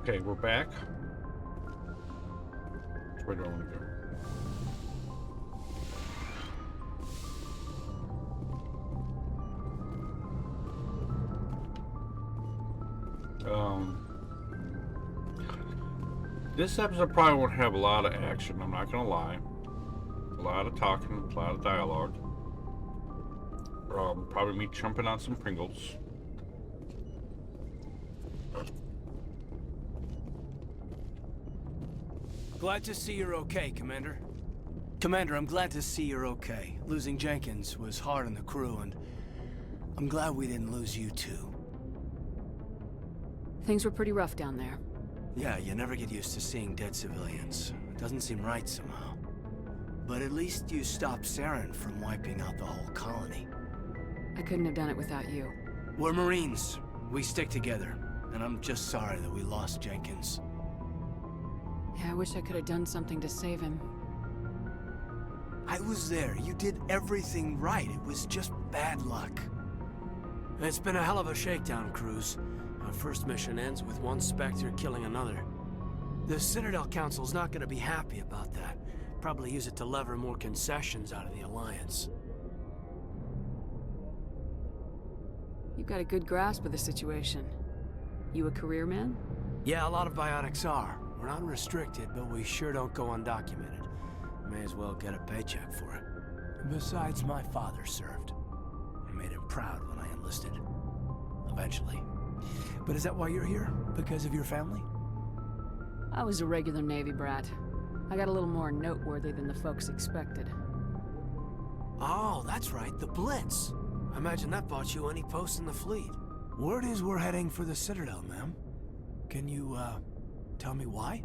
Okay, we're back. Which way do I want to go? This episode probably won't have a lot of action, I'm not gonna lie. A lot of talking, a lot of dialogue. Probably me chomping on some Pringles. Glad to see you're okay, Commander. Commander, I'm glad to see you're okay. Losing Jenkins was hard on the crew, and I'm glad we didn't lose you too. Things were pretty rough down there. Yeah, you never get used to seeing dead civilians. It doesn't seem right somehow. But at least you stopped Saren from wiping out the whole colony. I couldn't have done it without you. We're Marines. We stick together. And I'm just sorry that we lost Jenkins. Yeah, I wish I could have done something to save him. I was there. You did everything right. It was just bad luck. It's been a hell of a shakedown, Cruz. Our first mission ends with one Spectre killing another. The Citadel Council's not gonna be happy about that. Probably use it to lever more concessions out of the Alliance. You've got a good grasp of the situation. You a career man? Yeah, a lot of biotics are. We're not restricted, but we sure don't go undocumented. May as well get a paycheck for it. Besides, my father served. I made him proud when I enlisted. Eventually. But is that why you're here? Because of your family? I was a regular Navy brat. I got a little more noteworthy than the folks expected. Oh, that's right, the Blitz. I imagine that bought you any post in the fleet. Word is we're heading for the Citadel, ma'am. Can you, tell me why?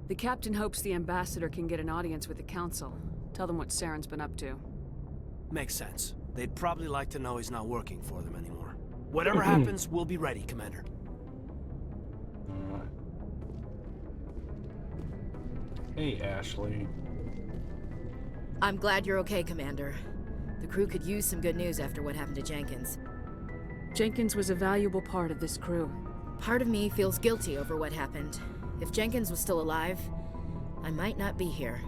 The captain hopes the ambassador can get an audience with the council. Tell them what Saren's been up to. Makes sense. They'd probably like to know he's not working for them anymore. Whatever happens, we'll be ready, Commander. Hey, Ashley. I'm glad you're okay, Commander. The crew could use some good news after what happened to Jenkins. Jenkins was a valuable part of this crew. Part of me feels guilty over what happened. If Jenkins was still alive, I might not be here.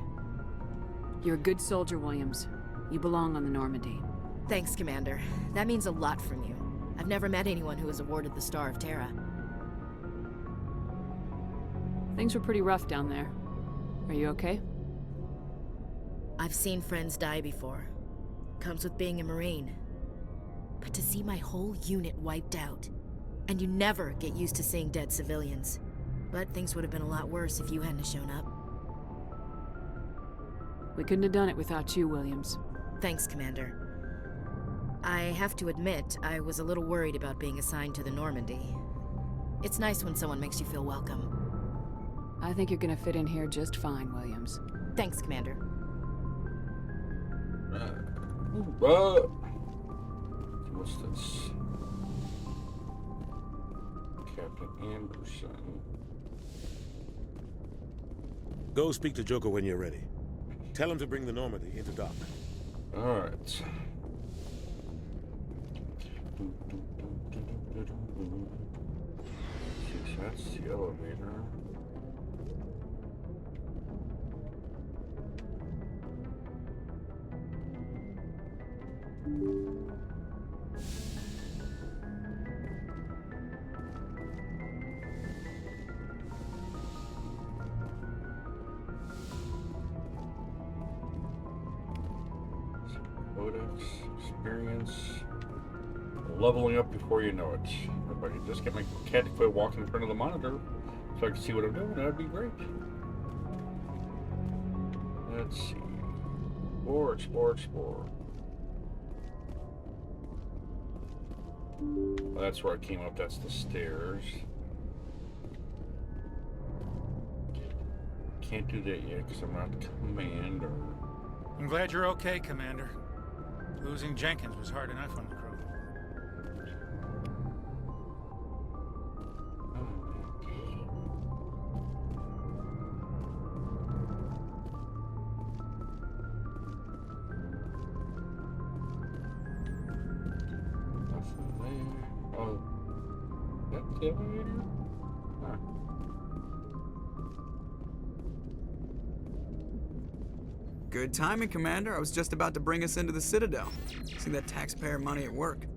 You're a good soldier, Williams. You belong on the Normandy. Thanks, Commander. That means a lot from you. I've never met anyone who was awarded the Star of Terra. Things were pretty rough down there. Are you okay? I've seen friends die before. Comes with being a Marine. But to see my whole unit wiped out, and you never get used to seeing dead civilians. But things would have been a lot worse if you hadn't shown up. We couldn't have done it without you, Williams. Thanks, Commander. I have to admit, I was a little worried about being assigned to the Normandy. It's nice when someone makes you feel welcome. I think you're gonna fit in here just fine, Williams. Thanks, Commander. What's this? Captain Anderson. Go speak to Joker when you're ready. Tell him to bring the Normandy into dock. Alright. That's the elevator. Codex, experience, leveling up before you know it. If I could just get my cat to quit walking in front of the monitor so I can see what I'm doing, that'd be great. Let's see. Explore. Well, that's where I came up, that's the stairs. Can't do that yet because I'm not commander. I'm glad you're okay, Commander. Losing Jenkins was hard enough on the crew. Nothing there. Oh, that's the elevator? Good timing, Commander. I was just about to bring us into the Citadel. See that taxpayer money at work.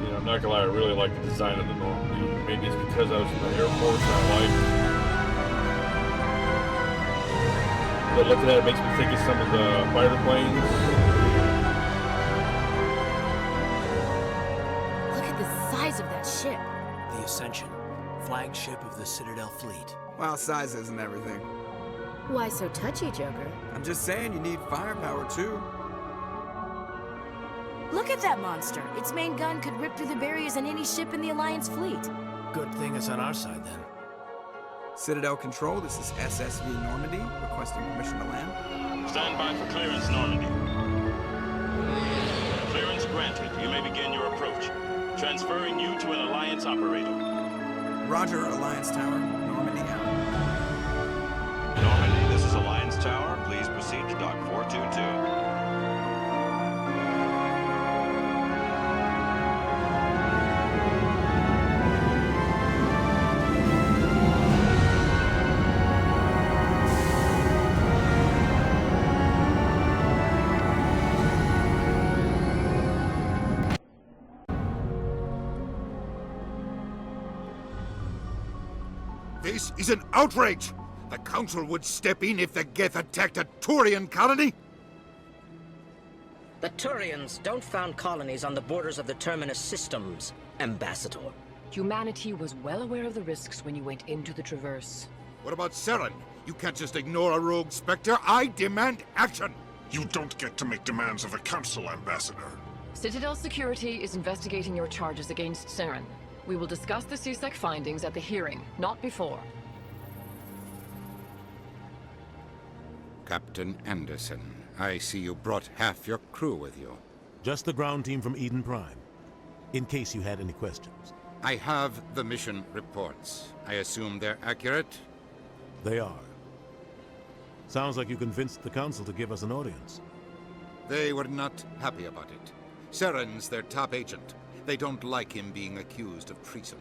I'm not gonna lie, I really like the design of the Normandy. Maybe it's because I was in the Air Force and I like. But looking at it makes me think of some of the fighter planes. Look at the size of that ship. The Ascension, flagship of the Citadel fleet. Well, size isn't everything. Why so touchy, Joker? I'm just saying you need firepower too. Look at that monster. Its main gun could rip through the barriers in any ship in the Alliance fleet. Good thing it's on our side, then. Citadel Control, this is SSV Normandy, requesting permission to land. Stand by for clearance, Normandy. Clearance granted. You may begin your approach. Transferring you to an Alliance operator. Roger, Alliance Tower, Normandy out. Normandy, this is Alliance Tower. Please proceed to Dock 422. This is an outrage! The Council would step in if the Geth attacked a Turian colony? The Turians don't found colonies on the borders of the Terminus systems, Ambassador. Humanity was well aware of the risks when you went into the Traverse. What about Saren? You can't just ignore a rogue Spectre. I demand action! You don't get to make demands of the Council, Ambassador. Citadel Security is investigating your charges against Saren. We will discuss the CSEC findings at the hearing, not before. Captain Anderson, I see you brought half your crew with you. Just the ground team from Eden Prime, in case you had any questions. I have the mission reports. I assume they're accurate? They are. Sounds like you convinced the Council to give us an audience. They were not happy about it. Saren's their top agent. They don't like him being accused of treason.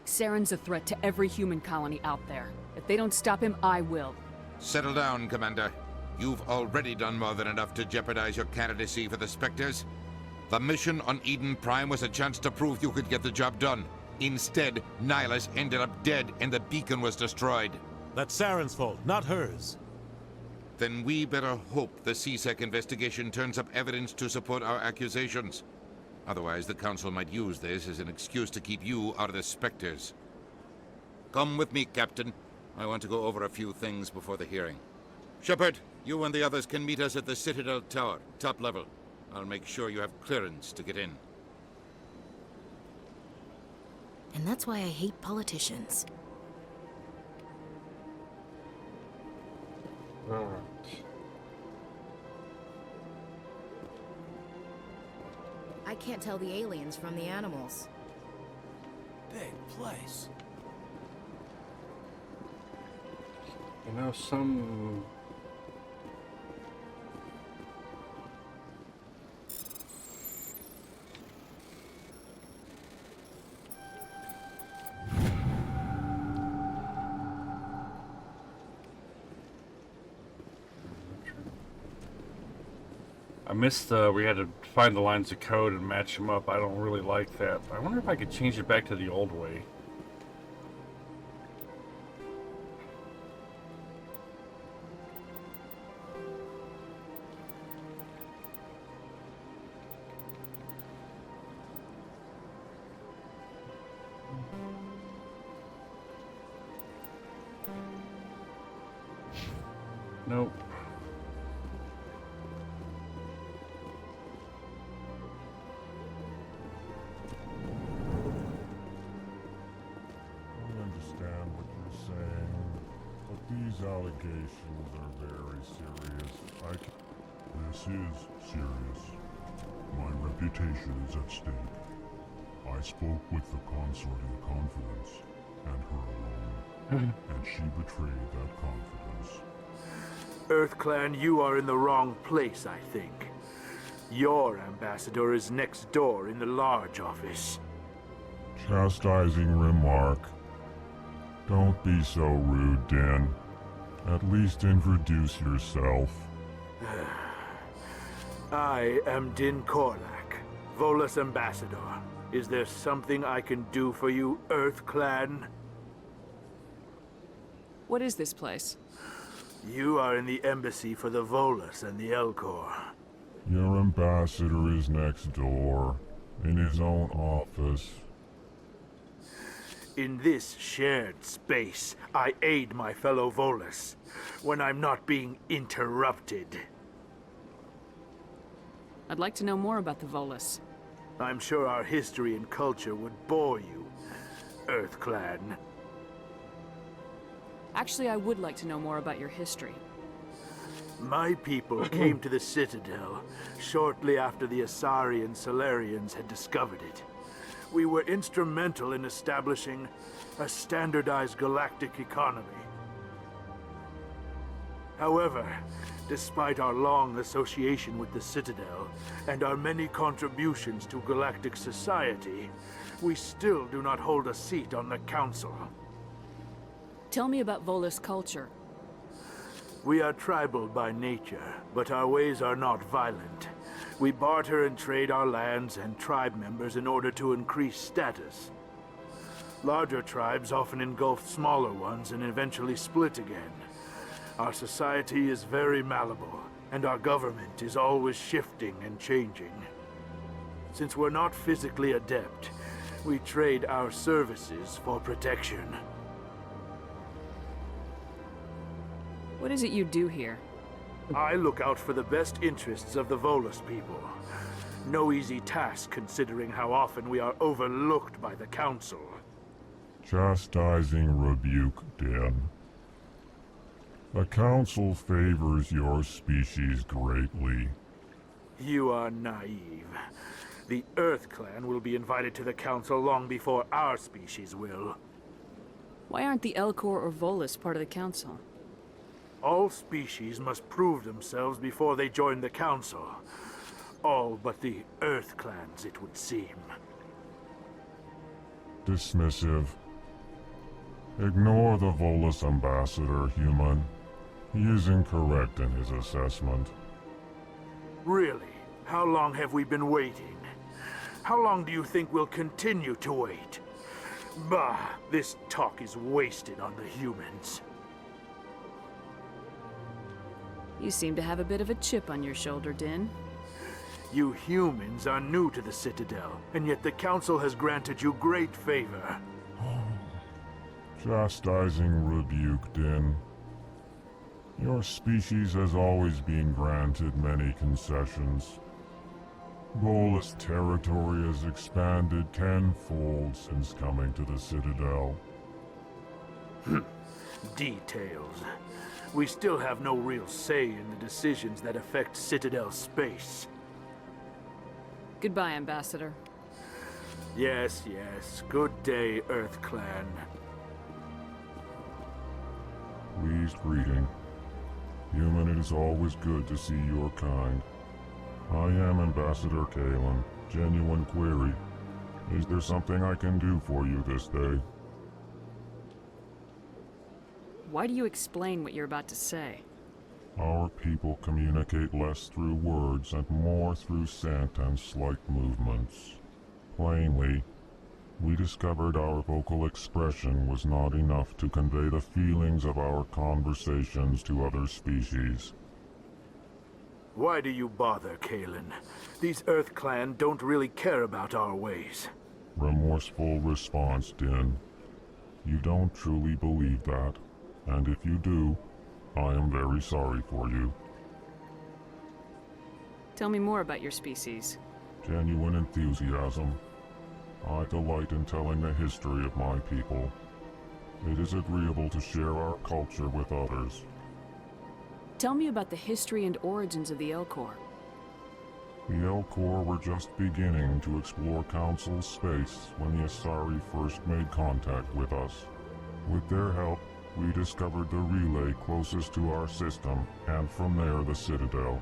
Saren's a threat to every human colony out there. If they don't stop him, I will. Settle down, Commander. You've already done more than enough to jeopardize your candidacy for the Spectres. The mission on Eden Prime was a chance to prove you could get the job done. Instead, Nihilus ended up dead and the beacon was destroyed. That's Saren's fault, not hers. Then we better hope the CSEC investigation turns up evidence to support our accusations. Otherwise, the Council might use this as an excuse to keep you out of the Spectres. Come with me, Captain. I want to go over a few things before the hearing. Shepard, you and the others can meet us at the Citadel Tower, top level. I'll make sure you have clearance to get in. And that's why I hate politicians. All right. I can't tell the aliens from the animals. Big place. You know, some... I missed we had to find the lines of code and match them up. I don't really like that. I wonder if I could change it back to the old way. Nope. These allegations are very serious. This is serious. My reputation is at stake. I spoke with the consort in confidence, and her alone. And she betrayed that confidence. EarthClan, you are in the wrong place, I think. Your ambassador is next door in the large office. Chastising remark. Don't be so rude, Din. At least introduce yourself. I am Din Korlak, Volus ambassador. Is there something I can do for you, EarthClan? What is this place? You are in the embassy for the Volus and the Elcor. Your ambassador is next door, in his own office. In this shared space, I aid my fellow Volus when I'm not being interrupted. I'd like to know more about the Volus. I'm sure our history and culture would bore you, EarthClan. Actually, I would like to know more about your history. My people came to the Citadel shortly after the Asari and Solarians had discovered it. We were instrumental in establishing a standardized galactic economy. However, despite our long association with the Citadel and our many contributions to galactic society, we still do not hold a seat on the Council. Tell me about Volus culture. We are tribal by nature, but our ways are not violent. We barter and trade our lands and tribe members in order to increase status. Larger tribes often engulf smaller ones and eventually split again. Our society is very malleable, and our government is always shifting and changing. Since we're not physically adept, we trade our services for protection. What is it you do here? I look out for the best interests of the Volus people. No easy task considering how often we are overlooked by the Council. Chastising rebuke, Din. The Council favors your species greatly. You are naive. The EarthClan will be invited to the Council long before our species will. Why aren't the Elcor or Volus part of the Council? All species must prove themselves before they join the Council. All but the EarthClans, it would seem. Dismissive. Ignore the Volus ambassador, human. He is incorrect in his assessment. Really? How long have we been waiting? How long do you think we'll continue to wait? Bah, this talk is wasted on the humans. You seem to have a bit of a chip on your shoulder, Din. You humans are new to the Citadel, and yet the Council has granted you great favor. Chastising rebuke, Din. Your species has always been granted many concessions. Volus territory has expanded tenfold since coming to the Citadel. Details. We still have no real say in the decisions that affect Citadel space. Goodbye, Ambassador. Yes, yes. Good day, EarthClan. Pleased greeting. Human, it is always good to see your kind. I am Ambassador Kalen. Genuine query. Is there something I can do for you this day? Why do you explain what you're about to say? Our people communicate less through words and more through scent and slight movements. Plainly, we discovered our vocal expression was not enough to convey the feelings of our conversations to other species. Why do you bother, Kalen? These EarthClan don't really care about our ways. Remorseful response, Din. You don't truly believe that, and if you do, I am very sorry for you. Tell me more about your species. Genuine enthusiasm. I delight in telling the history of my people. It is agreeable to share our culture with others. Tell me about the history and origins of the Elcor. The Elcor were just beginning to explore Council space when the Asari first made contact with us. With their help, we discovered the relay closest to our system, and from there the Citadel.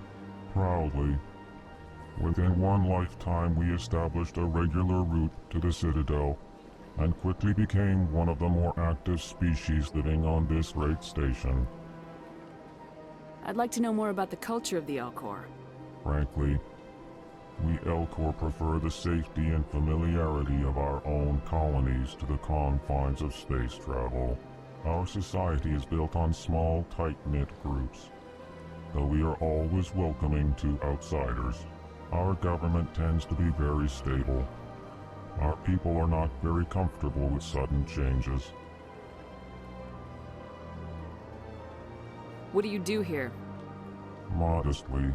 Proudly, within one lifetime we established a regular route to the Citadel, and quickly became one of the more active species living on this great station. I'd like to know more about the culture of the Elcor. Frankly, we Elcor prefer the safety and familiarity of our own colonies to the confines of space travel. Our society is built on small, tight-knit groups. Though we are always welcoming to outsiders, our government tends to be very stable. Our people are not very comfortable with sudden changes. What do you do here? Modestly,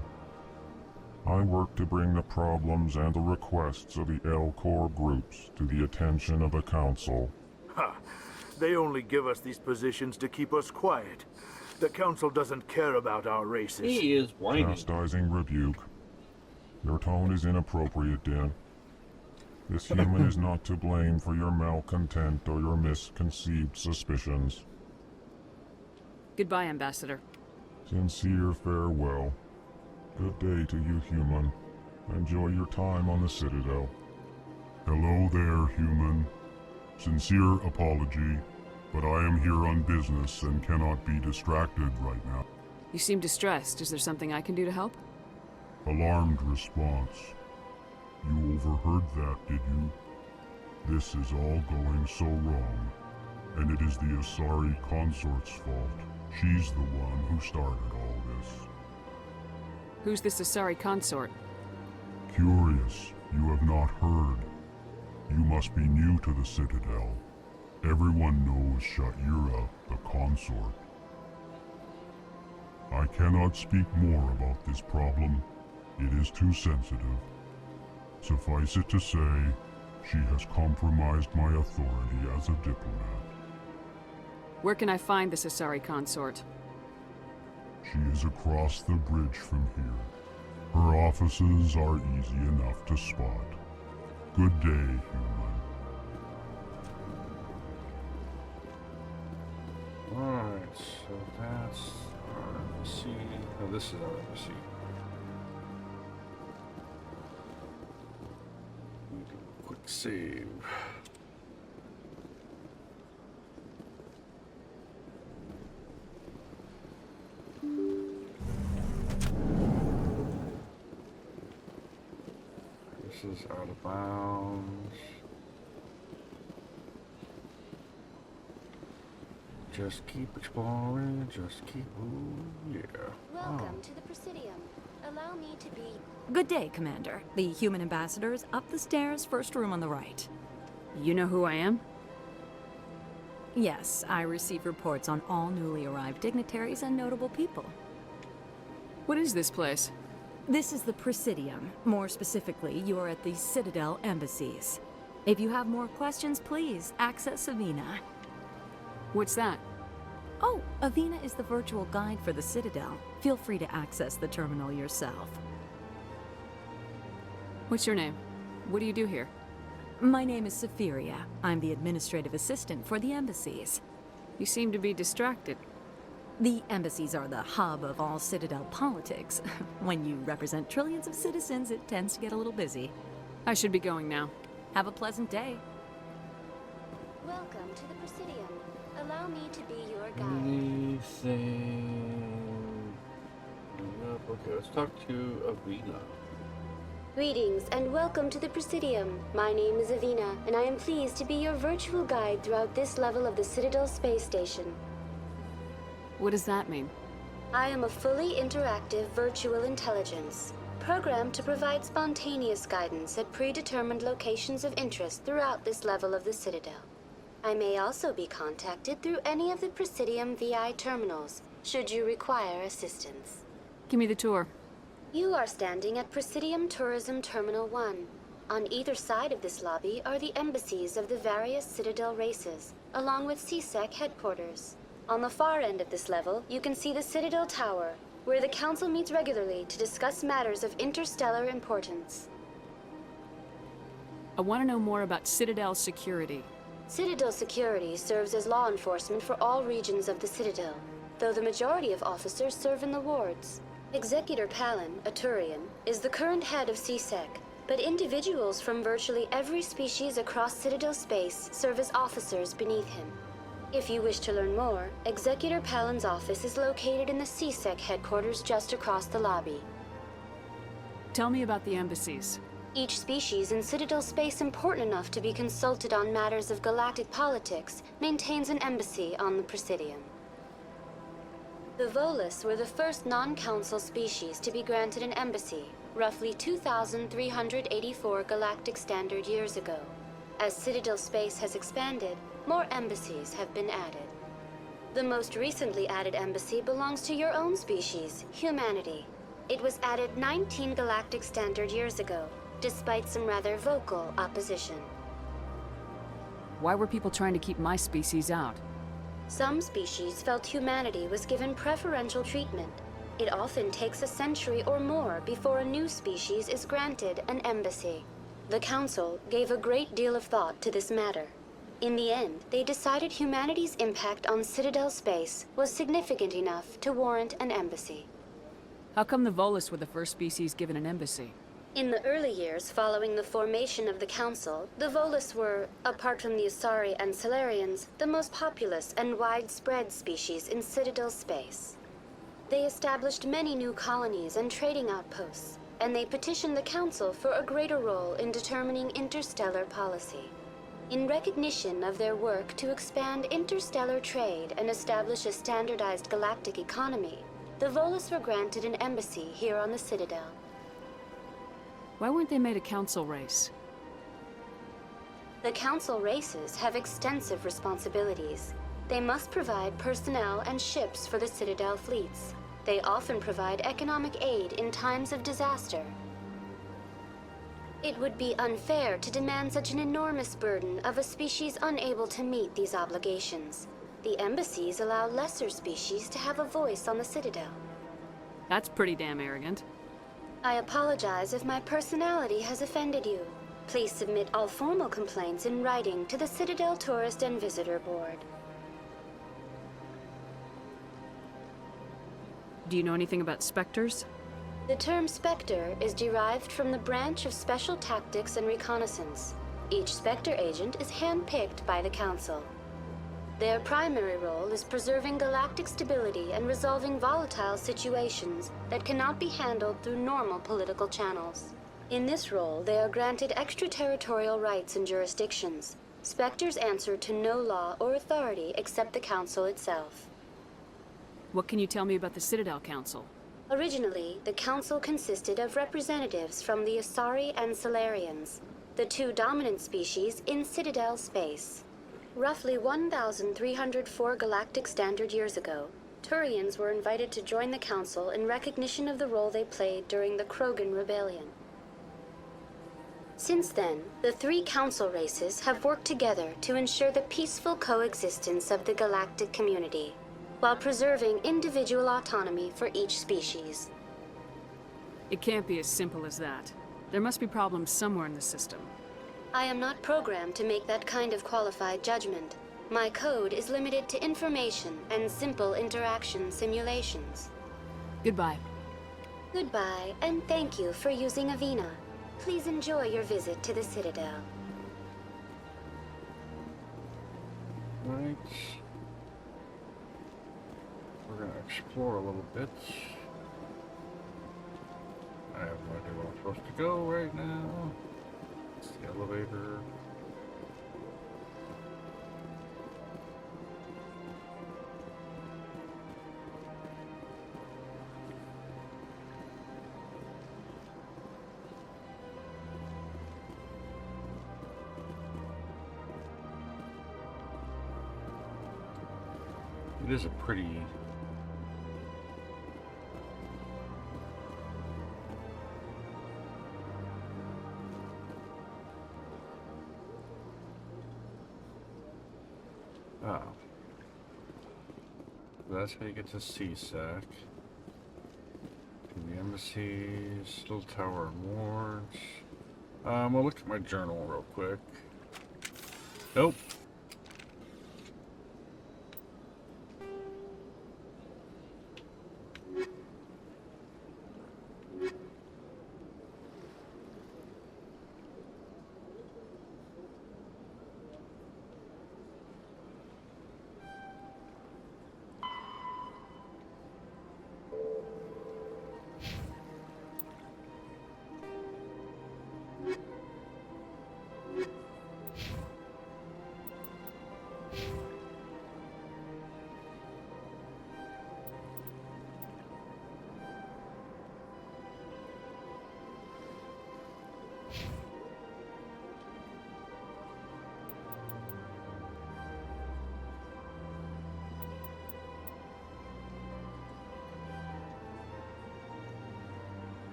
I work to bring the problems and the requests of the Elcor groups to the attention of the Council. Ha! They only give us these positions to keep us quiet. The Council doesn't care about our races. He is whining. Chastising rebuke. Your tone is inappropriate, Din. This human is not to blame for your malcontent or your misconceived suspicions. Goodbye, Ambassador. Sincere farewell. Good day to you, human. Enjoy your time on the Citadel. Hello there, human. Sincere apology, but I am here on business and cannot be distracted right now. You seem distressed. Is there something I can do to help? Alarmed response. You overheard that, did you? This is all going so wrong, and it is the Asari consort's fault. She's the one who started all this. Who's this Asari consort? Curious, you have not heard. You must be new to the Citadel. Everyone knows Sha'ira, the consort. I cannot speak more about this problem. It is too sensitive. Suffice it to say, she has compromised my authority as a diplomat. Where can I find this Asari consort? She is across the bridge from here. Her offices are easy enough to spot. Good day, human. Alright, so that's our embassy. Oh, this is our embassy. We do a quick save. This is out of bounds. Just keep exploring, just keep, ooh, yeah. Welcome to the Presidium. Allow me to be... Good day, Commander. The human ambassador is up the stairs, first room on the right. You know who I am? Yes, I receive reports on all newly arrived dignitaries and notable people. What is this place? This is the Presidium. More specifically, you are at the Citadel embassies. If you have more questions, please access Avina. What's that? Oh, Avina is the virtual guide for the Citadel. Feel free to access the terminal yourself. What's your name? What do you do here? My name is Safiria. I'm the administrative assistant for the embassies. You seem to be distracted. The embassies are the hub of all Citadel politics. When you represent trillions of citizens, it tends to get a little busy. I should be going now. Have a pleasant day. Welcome to the Presidium. Allow me to be your guide. Anything? Okay, let's talk to Avina. Greetings and welcome to the Presidium. My name is Avina, and I am pleased to be your virtual guide throughout this level of the Citadel space station. What does that mean? I am a fully interactive virtual intelligence, programmed to provide spontaneous guidance at predetermined locations of interest throughout this level of the Citadel. I may also be contacted through any of the Presidium VI terminals, should you require assistance. Give me the tour. You are standing at Presidium Tourism Terminal 1. On either side of this lobby are the embassies of the various Citadel races, along with CSEC headquarters. On the far end of this level, you can see the Citadel Tower, where the Council meets regularly to discuss matters of interstellar importance. I want to know more about Citadel security. Citadel security serves as law enforcement for all regions of the Citadel, though the majority of officers serve in the wards. Executor Palin, a Turian, is the current head of CSEC, but individuals from virtually every species across Citadel space serve as officers beneath him. If you wish to learn more, Executor Palin's office is located in the CSEC headquarters just across the lobby. Tell me about the embassies. Each species in Citadel space important enough to be consulted on matters of galactic politics maintains an embassy on the Presidium. The Volus were the first non-council species to be granted an embassy, roughly 2,384 galactic standard years ago. As Citadel space has expanded, more embassies have been added. The most recently added embassy belongs to your own species, humanity. It was added 19 galactic standard years ago, despite some rather vocal opposition. Why were people trying to keep my species out? Some species felt humanity was given preferential treatment. It often takes a century or more before a new species is granted an embassy. The Council gave a great deal of thought to this matter. In the end, they decided humanity's impact on Citadel space was significant enough to warrant an embassy. How come the Volus were the first species given an embassy? In the early years following the formation of the Council, the Volus were, apart from the Asari and Salarians, the most populous and widespread species in Citadel space. They established many new colonies and trading outposts, and they petitioned the Council for a greater role in determining interstellar policy. In recognition of their work to expand interstellar trade and establish a standardized galactic economy, the Volus were granted an embassy here on the Citadel. Why weren't they made a council race? The council races have extensive responsibilities. They must provide personnel and ships for the Citadel fleets. They often provide economic aid in times of disaster. It would be unfair to demand such an enormous burden of a species unable to meet these obligations. The embassies allow lesser species to have a voice on the Citadel. That's pretty damn arrogant. I apologize if my personality has offended you. Please submit all formal complaints in writing to the Citadel Tourist and Visitor Board. Do you know anything about specters? The term Spectre is derived from the branch of Special Tactics and Reconnaissance. Each Spectre agent is handpicked by the Council. Their primary role is preserving galactic stability and resolving volatile situations that cannot be handled through normal political channels. In this role, they are granted extraterritorial rights and jurisdictions. Spectres answer to no law or authority except the Council itself. What can you tell me about the Citadel Council? Originally, the Council consisted of representatives from the Asari and Salarians, the two dominant species in Citadel space. Roughly 1,304 galactic standard years ago, Turians were invited to join the Council in recognition of the role they played during the Krogan Rebellion. Since then, the three Council races have worked together to ensure the peaceful coexistence of the galactic community, while preserving individual autonomy for each species. It can't be as simple as that. There must be problems somewhere in the system. I am not programmed to make that kind of qualified judgment. My code is limited to information and simple interaction simulations. Goodbye. Goodbye, and thank you for using Avina. Please enjoy your visit to the Citadel. Right. We're gonna explore a little bit. I have no idea where I'm supposed to go right now. It's the elevator. It is a pretty that's how you get to CSAC. The embassies, little tower and wards. I'll look at my journal real quick. Nope.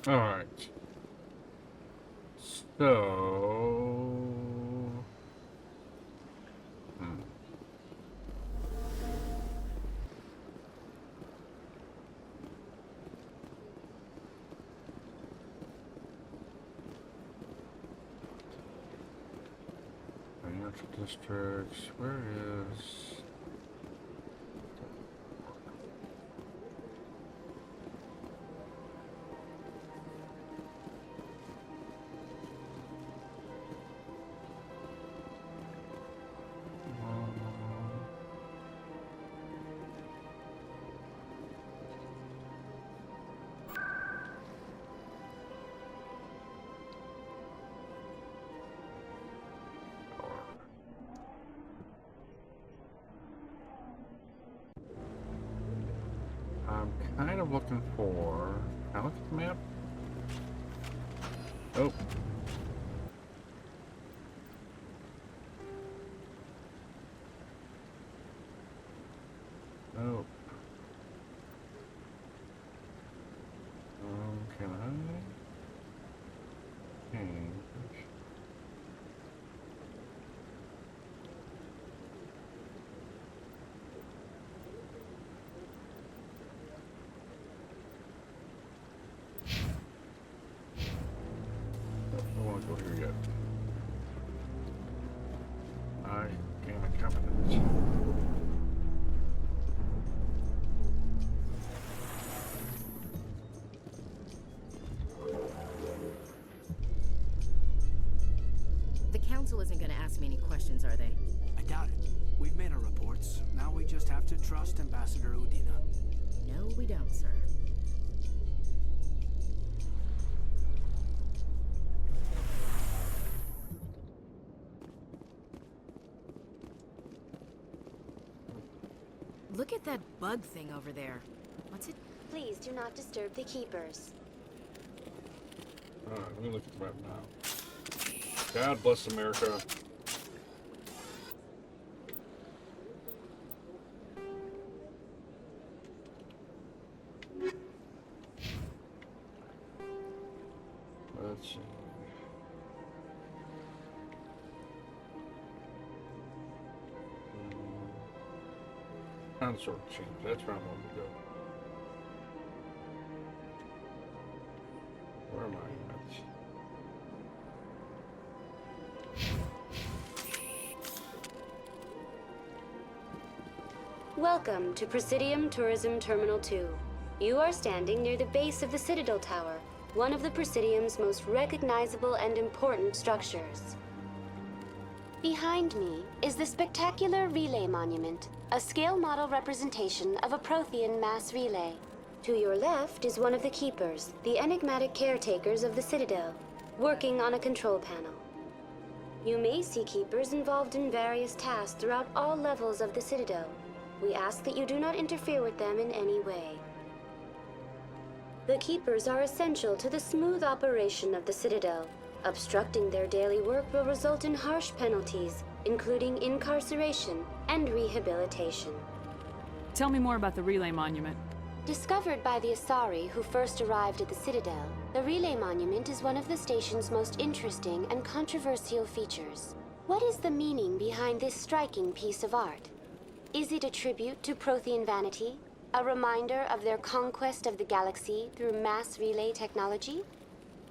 Alright. So... Financial districts, where is... I'm kind of looking for... Can I look at the map? Oh. Oh. Can I? Change. I don't want to go here yet. I gain a competence. The council isn't going to ask me any questions, are they? I doubt it. We've made our reports. Now we just have to trust Ambassador Udina. No, we don't, sir. Look at that bug thing over there. What's it? Please do not disturb the keepers. Alright, let me look at the map now. God bless America. Let's see. Consort change. That's where I want to go. Where am I at? Welcome to Presidium Tourism Terminal 2. You are standing near the base of the Citadel Tower, one of the Presidium's most recognizable and important structures. Behind me is the spectacular Relay Monument, a scale model representation of a Prothean mass relay. To your left is one of the Keepers, the enigmatic caretakers of the Citadel, working on a control panel. You may see Keepers involved in various tasks throughout all levels of the Citadel. We ask that you do not interfere with them in any way. The Keepers are essential to the smooth operation of the Citadel. Obstructing their daily work will result in harsh penalties, including incarceration and rehabilitation. Tell me more about the Relay Monument. Discovered by the Asari who first arrived at the Citadel, the Relay Monument is one of the station's most interesting and controversial features. What is the meaning behind this striking piece of art? Is it a tribute to Prothean vanity? A reminder of their conquest of the galaxy through mass relay technology?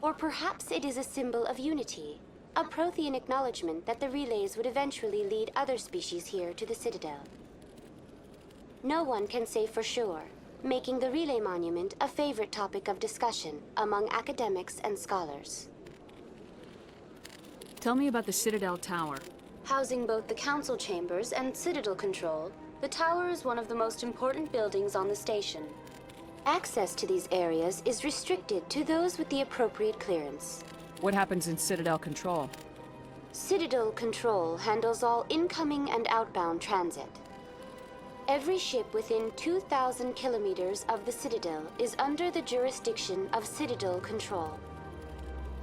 Or perhaps it is a symbol of unity, a Prothean acknowledgement that the relays would eventually lead other species here to the Citadel. No one can say for sure, making the Relay Monument a favorite topic of discussion among academics and scholars. Tell me about the Citadel Tower. Housing both the council chambers and Citadel control, the tower is one of the most important buildings on the station. Access to these areas is restricted to those with the appropriate clearance. What happens in Citadel Control? Citadel Control handles all incoming and outbound transit. Every ship within 2,000 kilometers of the Citadel is under the jurisdiction of Citadel Control.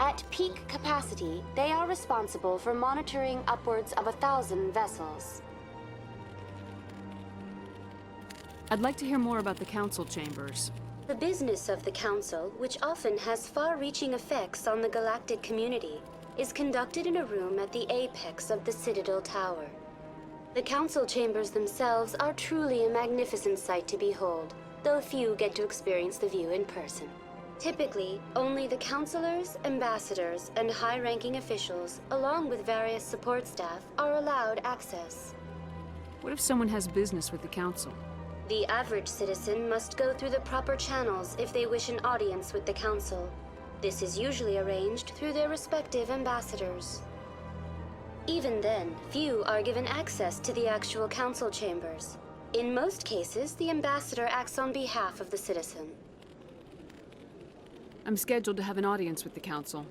At peak capacity, they are responsible for monitoring upwards of 1,000 vessels. I'd like to hear more about the council chambers. The business of the Council, which often has far-reaching effects on the galactic community, is conducted in a room at the apex of the Citadel Tower. The Council chambers themselves are truly a magnificent sight to behold, though few get to experience the view in person. Typically, only the councilors, ambassadors, and high-ranking officials, along with various support staff, are allowed access. What if someone has business with the council? The average citizen must go through the proper channels if they wish an audience with the council. This is usually arranged through their respective ambassadors. Even then, few are given access to the actual council chambers. In most cases, the ambassador acts on behalf of the citizen. I'm scheduled to have an audience with the council.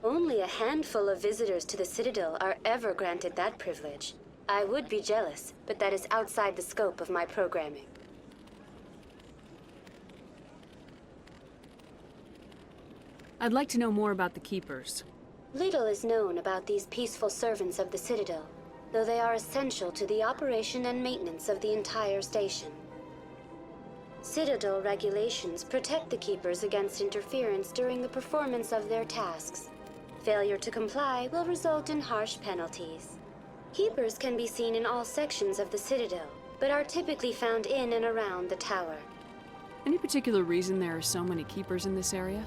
Only a handful of visitors to the Citadel are ever granted that privilege. I would be jealous, but that is outside the scope of my programming. I'd like to know more about the Keepers. Little is known about these peaceful servants of the Citadel, though they are essential to the operation and maintenance of the entire station. Citadel regulations protect the Keepers against interference during the performance of their tasks. Failure to comply will result in harsh penalties. Keepers can be seen in all sections of the Citadel, but are typically found in and around the tower. Any particular reason there are so many Keepers in this area?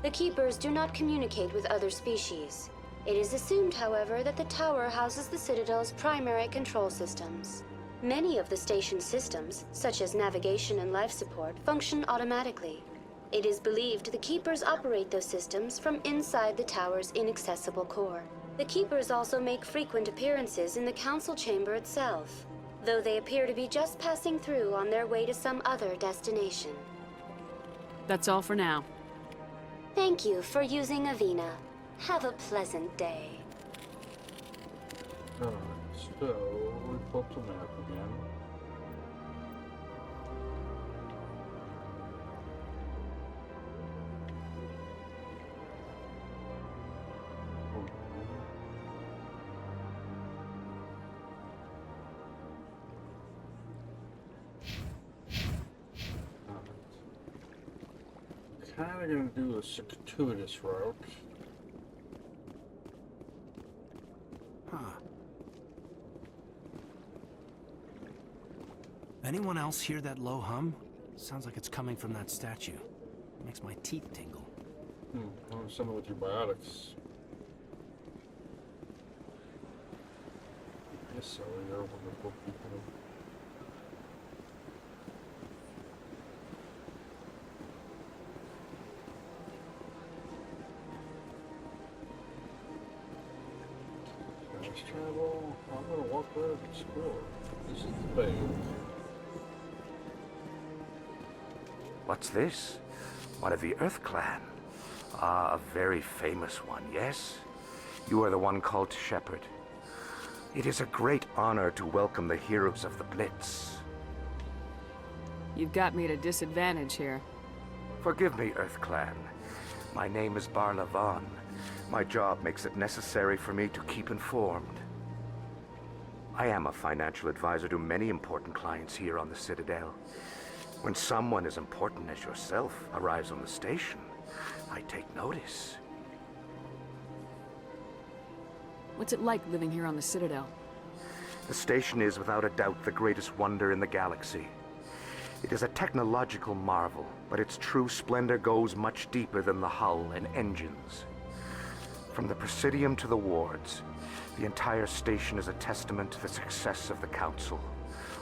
The Keepers do not communicate with other species. It is assumed, however, that the tower houses the Citadel's primary control systems. Many of the station's systems, such as navigation and life support, function automatically. It is believed the Keepers operate those systems from inside the tower's inaccessible core. The Keepers also make frequent appearances in the council chamber itself, though they appear to be just passing through on their way to some other destination. That's all for now. Thank you for using Avina. Have a pleasant day. Alright, so we pull up the map again. kind of going to do a circuitous route. Huh. Anyone else hear that low hum? Sounds like it's coming from that statue. It makes my teeth tingle. Something with your biotics. Yes, so you're wonderful people. Fast travel. I'm gonna walk around and explore. This is the bank. What's this? One of the Earth Clan. Ah, a very famous one, yes? You are the one called Shepherd. It is a great honor to welcome the heroes of the Blitz. You've got me at a disadvantage here. Forgive me, Earth Clan. My name is Barla Vaughn. My job makes it necessary for me to keep informed. I am a financial advisor to many important clients here on the Citadel. When someone as important as yourself arrives on the station, I take notice. What's it like living here on the Citadel? The station is without a doubt the greatest wonder in the galaxy. It is a technological marvel, but its true splendor goes much deeper than the hull and engines. From the Presidium to the wards, the entire station is a testament to the success of the Council.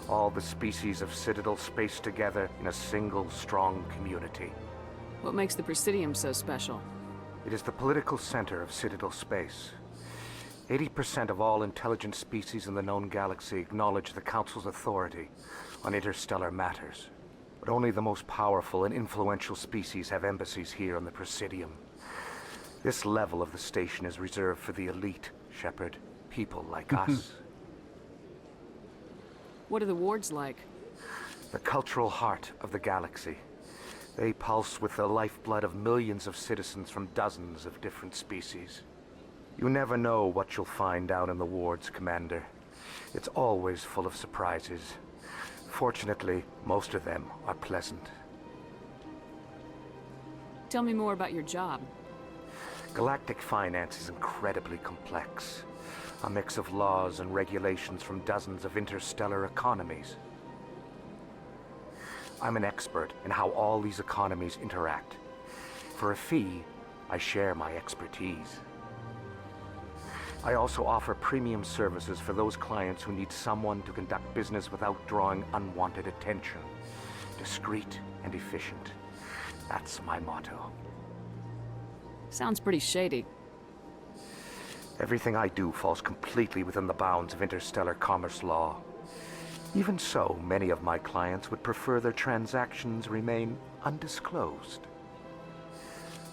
All the species of Citadel spaced together in a single, strong community. What makes the Presidium so special? It is the political center of Citadel space. 80% of all intelligent species in the known galaxy acknowledge the Council's authority on interstellar matters. But only the most powerful and influential species have embassies here on the Presidium. This level of the station is reserved for the elite, Shepard. People like us. What are the wards like? The cultural heart of the galaxy. They pulse with the lifeblood of millions of citizens from dozens of different species. You never know what you'll find down in the wards, Commander. It's always full of surprises. Fortunately, most of them are pleasant. Tell me more about your job. Galactic finance is incredibly complex. A mix of laws and regulations from dozens of interstellar economies. I'm an expert in how all these economies interact. For a fee, I share my expertise. I also offer premium services for those clients who need someone to conduct business without drawing unwanted attention. Discreet and efficient. That's my motto. Sounds pretty shady. Everything I do falls completely within the bounds of interstellar commerce law. Even so, many of my clients would prefer their transactions remain undisclosed.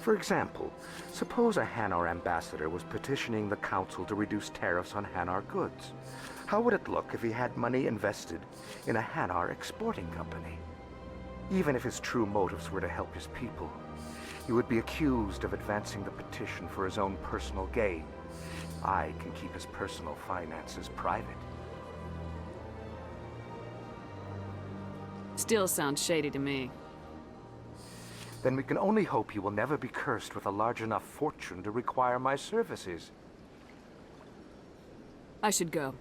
For example, suppose a Hanar ambassador was petitioning the Council to reduce tariffs on Hanar goods. How would it look if he had money invested in a Hanar exporting company? Even if his true motives were to help his people, he would be accused of advancing the petition for his own personal gain. I can keep his personal finances private. Still sounds shady to me. Then we can only hope you will never be cursed with a large enough fortune to require my services. I should go.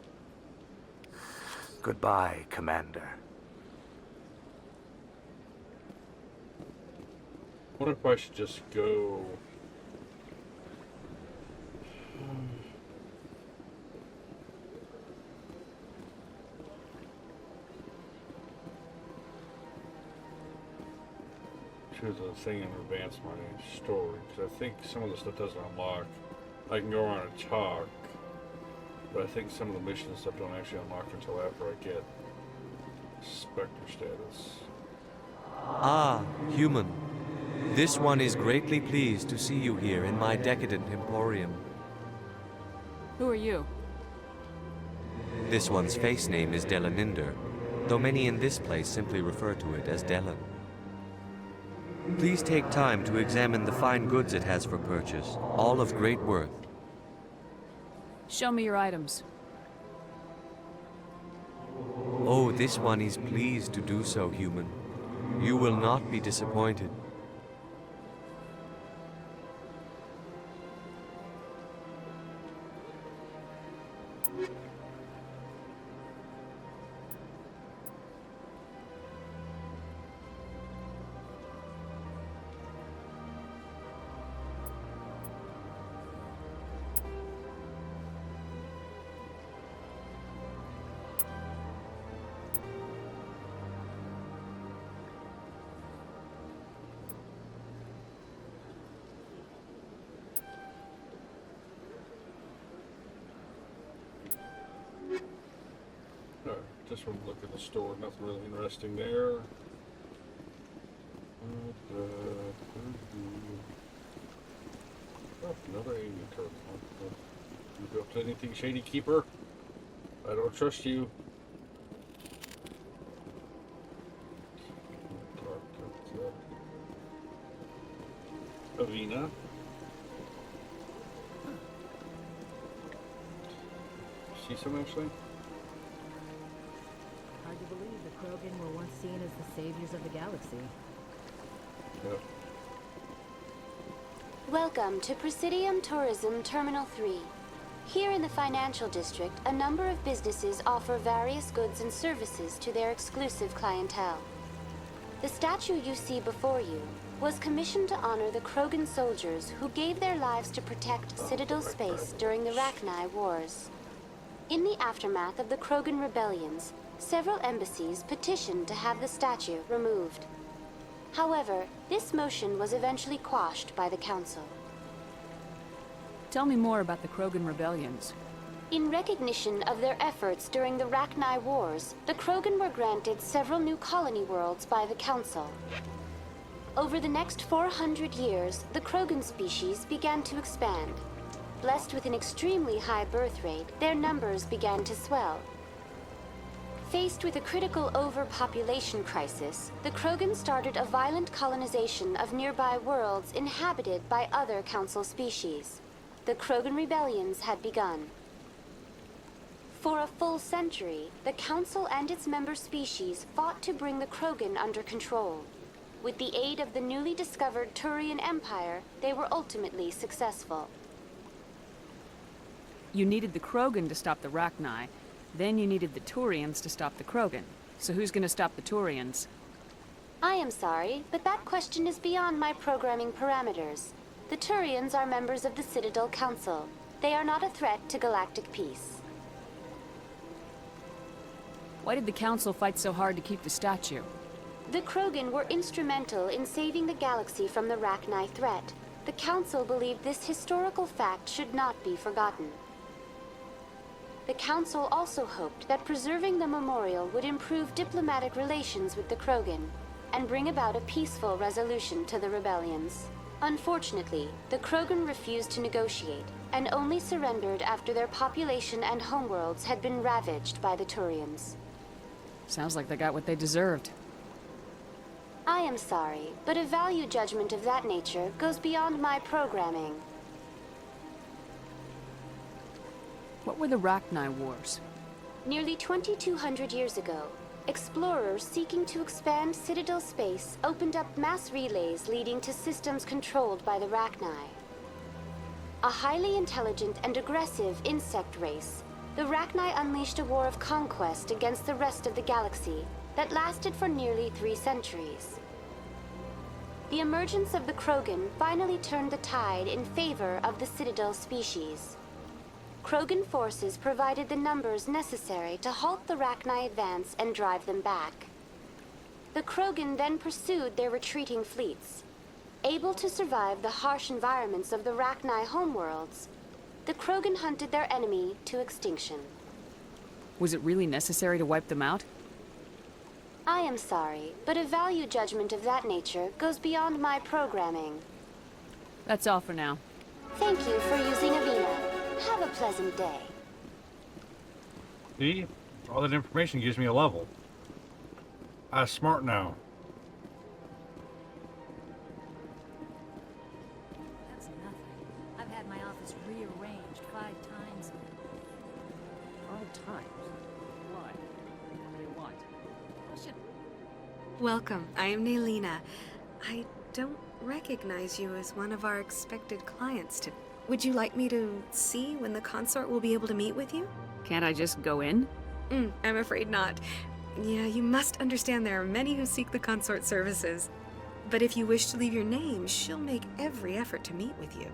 Goodbye, Commander. What if I should just go? To the thing and advance my story, because I think some of the stuff doesn't unlock. I can go around and talk, but I think some of the mission stuff don't actually unlock until after I get Spectre status. Ah, human. This one is greatly pleased to see you here in my decadent emporium. Who are you? This one's face name is Delaninder, though many in this place simply refer to it as Delan. Please take time to examine the fine goods it has for purchase, all of great worth. Show me your items. Oh, this one is pleased to do so, human. You will not be disappointed. this one, look at the store. Nothing really interesting there. Oh, another alien turtle. You up to anything, Shady Keeper? I don't trust you. Avina. See some actually? Hard to believe the Krogan were once seen as the saviors of the galaxy. Yep. Welcome to Presidium Tourism Terminal 3. Here in the financial district, a number of businesses offer various goods and services to their exclusive clientele. The statue you see before you was commissioned to honor the Krogan soldiers who gave their lives to protect Citadel space during the Rachni Wars. In the aftermath of the Krogan rebellions, several embassies petitioned to have the statue removed. However, this motion was eventually quashed by the Council. Tell me more about the Krogan rebellions. In recognition of their efforts during the Rachni Wars, the Krogan were granted several new colony worlds by the Council. Over the next 400 years, the Krogan species began to expand. Blessed with an extremely high birth rate, their numbers began to swell. Faced with a critical overpopulation crisis, the Krogan started a violent colonization of nearby worlds inhabited by other Council species. The Krogan rebellions had begun. For a full century, the Council and its member species fought to bring the Krogan under control. With the aid of the newly discovered Turian Empire, they were ultimately successful. You needed the Krogan to stop the Rachni, then you needed the Turians to stop the Krogan. So who's gonna stop the Turians? I am sorry, but that question is beyond my programming parameters. The Turians are members of the Citadel Council. They are not a threat to galactic peace. Why did the Council fight so hard to keep the statue? The Krogan were instrumental in saving the galaxy from the Rachni threat. The Council believed this historical fact should not be forgotten. The Council also hoped that preserving the memorial would improve diplomatic relations with the Krogan and bring about a peaceful resolution to the rebellions. Unfortunately, the Krogan refused to negotiate and only surrendered after their population and homeworlds had been ravaged by the Turians. Sounds like they got what they deserved. I am sorry, but a value judgment of that nature goes beyond my programming. What were the Rachni Wars? Nearly 2,200 years ago, explorers seeking to expand Citadel space opened up mass relays leading to systems controlled by the Rachni. A highly intelligent and aggressive insect race, the Rachni unleashed a war of conquest against the rest of the galaxy that lasted for nearly 3 centuries. The emergence of the Krogan finally turned the tide in favor of the Citadel species. Krogan forces provided the numbers necessary to halt the Rachni advance and drive them back. The Krogan then pursued their retreating fleets. Able to survive the harsh environments of the Rachni homeworlds, the Krogan hunted their enemy to extinction. Was it really necessary to wipe them out? I am sorry, but a value judgment of that nature goes beyond my programming. That's all for now. Thank you for using Avina. Have a pleasant day. See? All that information gives me a level. I'm smart now. That's nothing. I've had my office rearranged 5 times. 5 times? Why? What do you want? Oh, shit. Welcome, I am Naylina. I don't recognize you as one of our expected clients to... Would you like me to see when the consort will be able to meet with you? Can't I just go in? I'm afraid not. Yeah, you must understand there are many who seek the consort services. But if you wish to leave your name, she'll make every effort to meet with you.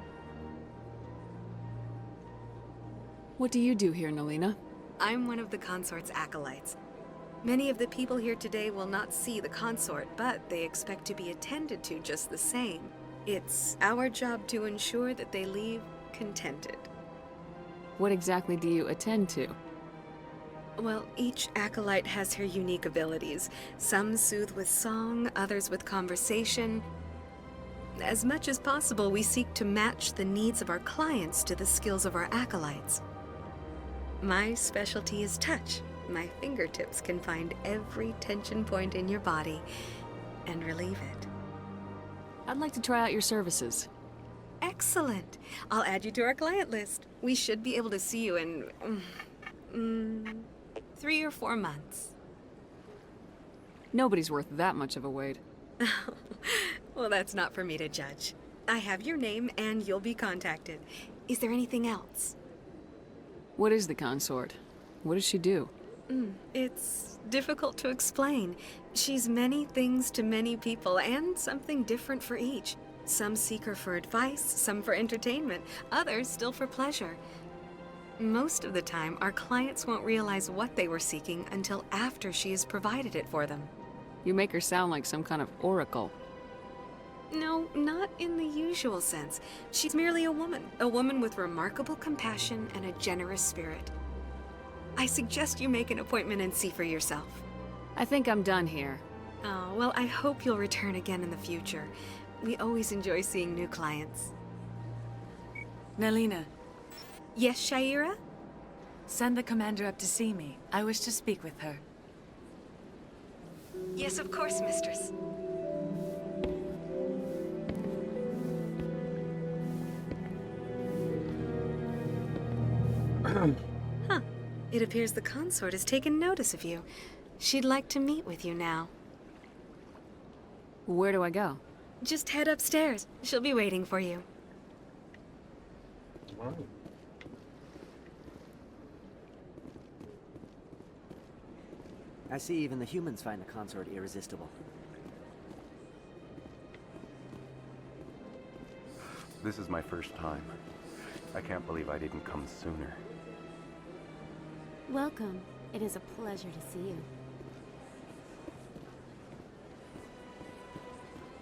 What do you do here, Naylina? I'm one of the consort's acolytes. Many of the people here today will not see the consort, but they expect to be attended to just the same. It's our job to ensure that they leave contented. What exactly do you attend to? Well, each acolyte has her unique abilities. Some soothe with song, others with conversation. As much as possible, we seek to match the needs of our clients to the skills of our acolytes. My specialty is touch. My fingertips can find every tension point in your body and relieve it. I'd like to try out your services. Excellent. I'll add you to our client list. We should be able to see you in 3 or 4 months. Nobody's worth that much of a wait. Well, that's not for me to judge. I have your name and you'll be contacted. Is there anything else? What is the consort? What does she do? It's difficult to explain. She's many things to many people and something different for each. Some seek her for advice, some for entertainment, others still for pleasure. Most of the time, our clients won't realize what they were seeking until after she has provided it for them. You make her sound like some kind of oracle. No, not in the usual sense. She's merely a woman with remarkable compassion and a generous spirit. I suggest you make an appointment and see for yourself. I think I'm done here. Oh, well, I hope you'll return again in the future. We always enjoy seeing new clients. Nalina. Yes, Shaira? Send the commander up to see me. I wish to speak with her. Yes, of course, mistress. Huh. It appears the consort has taken notice of you. She'd like to meet with you now. Where do I go? Just head upstairs. She'll be waiting for you. Wow. I see even the humans find the consort irresistible. This is my first time. I can't believe I didn't come sooner. Welcome. It is a pleasure to see you.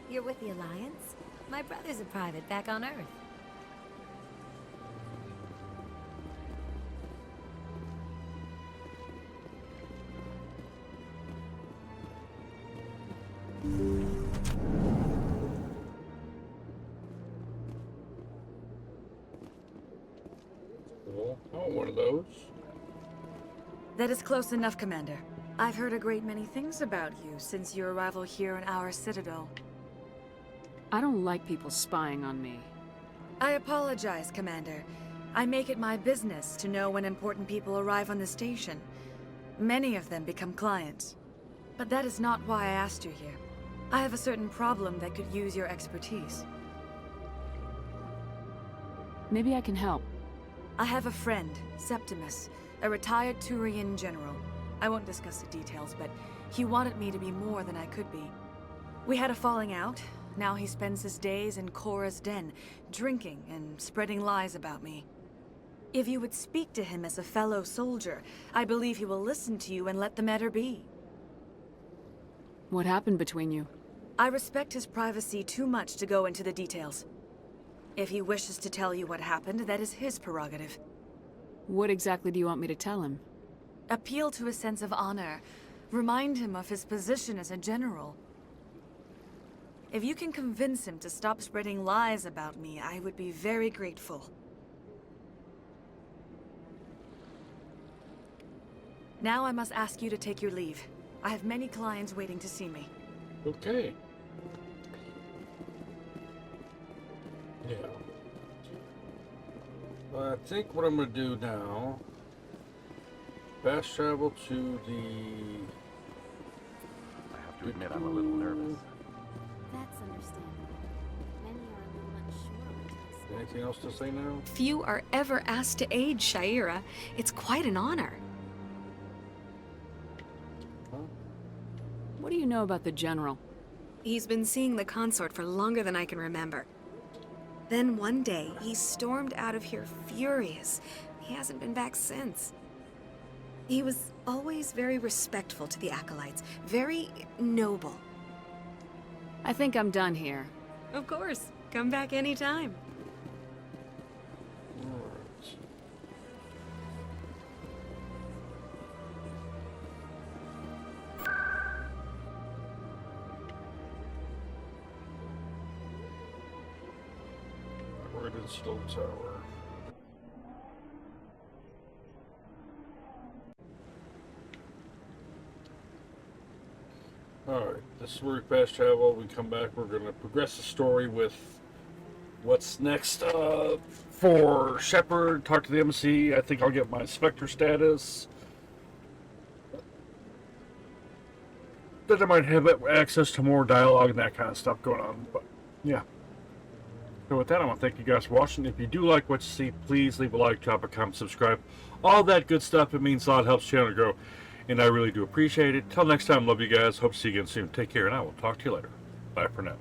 You're with the Alliance? My brother's a private back on Earth. Cool. Oh, one of those. That is close enough, Commander. I've heard a great many things about you since your arrival here in our Citadel. I don't like people spying on me. I apologize, Commander. I make it my business to know when important people arrive on the station. Many of them become clients. But that is not why I asked you here. I have a certain problem that could use your expertise. Maybe I can help. I have a friend, Septimus, a retired Turian general. I won't discuss the details, but he wanted me to be more than I could be. We had a falling out. Now he spends his days in Korra's den, drinking and spreading lies about me. If you would speak to him as a fellow soldier, I believe he will listen to you and let the matter be. What happened between you? I respect his privacy too much to go into the details. If he wishes to tell you what happened, that is his prerogative. What exactly do you want me to tell him? Appeal to his sense of honor. Remind him of his position as a general. If you can convince him to stop spreading lies about me, I would be very grateful. Now I must ask you to take your leave. I have many clients waiting to see me. Okay. Yeah. I think what I'm going to do now, fast travel to the... I have to admit, I'm a little nervous. That's understandable. Many are a little unsure. Anything else to say now? Few are ever asked to aid Shaira. It's quite an honor. What do you know about the General? He's been seeing the consort for longer than I can remember. Then one day, he stormed out of here furious. He hasn't been back since. He was always very respectful to the acolytes, very noble. I think I'm done here. Of course. Come back anytime. Install tower. Alright, this is where we fast travel. We come back, we're going to progress the story with what's next for Shepard. Talk to the embassy. I think I'll get my Spectre status. Then I might have access to more dialogue and that kind of stuff going on. But, yeah. So with that, I want to thank you guys for watching. If you do like what you see, please leave a like, drop a comment, subscribe. All that good stuff. It means a lot. It helps the channel to grow. And I really do appreciate it. Till next time, love you guys. Hope to see you again soon. Take care, and I will talk to you later. Bye for now.